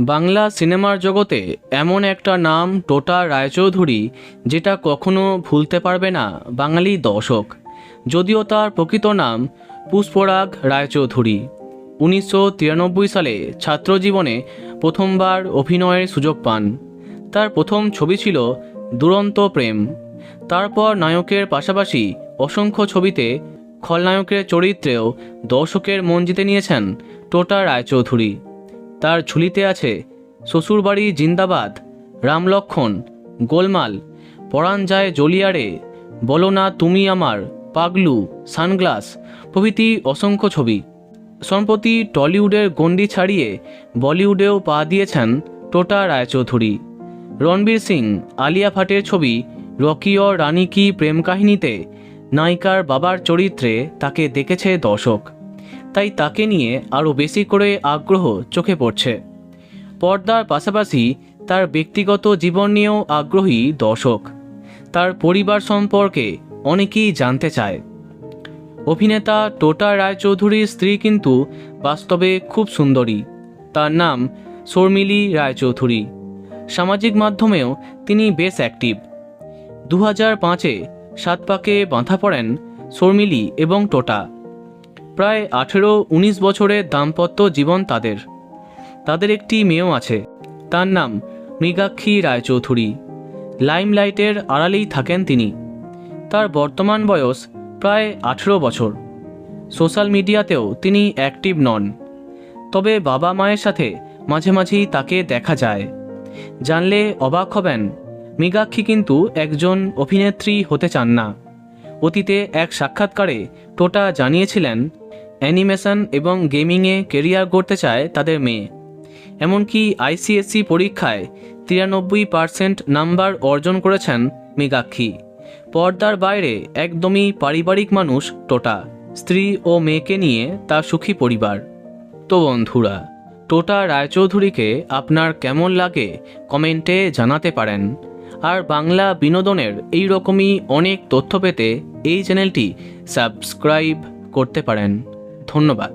বাংলা সিনেমার জগতে এমন একটা নাম টোটা রায়চৌধুরী যেটা কখনো ভুলতে পারবে না বাঙালি দর্শক। যদিও তার প্রকৃত নাম পুষ্পরাগ রায়চৌধুরী। 1993 সালে ছাত্রজীবনে প্রথমবার অভিনয়ের সুযোগ পান। তার প্রথম ছবি ছিল দুরন্ত প্রেম। তারপর নায়কের পাশাপাশি অসংখ্য ছবিতে খলনায়কের চরিত্রেও দর্শকের মন জিতে নিয়েছেন টোটা রায়চৌধুরী। তার ঝুলিতে আছে শ্বশুরবাড়ি জিন্দাবাদ, রামলক্ষণ, গোলমাল, পরাণ যায় জলিয়ারে, বলো না তুমি আমার, পাগলু, সানগ্লাস প্রভৃতি অসংখ্য ছবি। সম্প্রতি টলিউডের গণ্ডি ছাড়িয়ে বলিউডেও পা দিয়েছেন টোটা রায়চৌধুরী। রণবীর সিং, আলিয়া ভাটের ছবি রকি ও রানী কি প্রেম কাহিনীতে নায়িকার বাবার চরিত্রে তাকে দেখেছে দর্শক, তাই তাকে নিয়ে আরও বেশি করে আগ্রহ চোখে পড়ছে। পর্দার পাশাপাশি তার ব্যক্তিগত জীবন নিয়েও আগ্রহী দর্শক। তার পরিবার সম্পর্কে অনেকেই জানতে চায়। অভিনেতা টোটা রায়চৌধুরীর স্ত্রী কিন্তু বাস্তবে খুব সুন্দরী। তার নাম শর্মিলী রায়চৌধুরী। সামাজিক মাধ্যমেও তিনি বেশ অ্যাক্টিভ। 2005-এ সাত পাকে বাঁধা পড়েন শর্মিলী এবং টোটা। প্রায় 18-19 বছরের দাম্পত্য জীবন তাদের। তাদের একটি মেয়েও আছে, তার নাম মৃগাক্ষী রায়চৌধুরী। লাইমলাইটের আড়ালেই থাকেন তিনি। তার বর্তমান বয়স প্রায় 18 বছর। সোশ্যাল মিডিয়াতেও তিনি অ্যাক্টিভ নন, তবে বাবা মায়ের সাথে মাঝে মাঝেই তাকে দেখা যায়। জানলে অবাক হবেন, মৃগাক্ষী কিন্তু একজন অভিনেত্রী হতে চান না। অতীতে এক সাক্ষাৎকারে টোটা জানিয়েছিলেন অ্যানিমেশন এবং গেমিংয়ে কেরিয়ার গড়তে চায় তাদের মেয়ে। এমনকি আইসিএসসি পরীক্ষায় 93% নাম্বার অর্জন করেছেন মৃগাক্ষী। পর্দার বাইরে একদমই পারিবারিক মানুষ টোটা। স্ত্রী ও মেয়েকে নিয়ে তার সুখী পরিবার। তো বন্ধুরা, টোটা রায়চৌধুরীকে আপনার কেমন লাগে কমেন্টে জানাতে পারেন। আর বাংলা বিনোদনের এই রকমই অনেক তথ্য পেতে এই চ্যানেলটি সাবস্ক্রাইব করতে পারেন। ধন্যবাদ।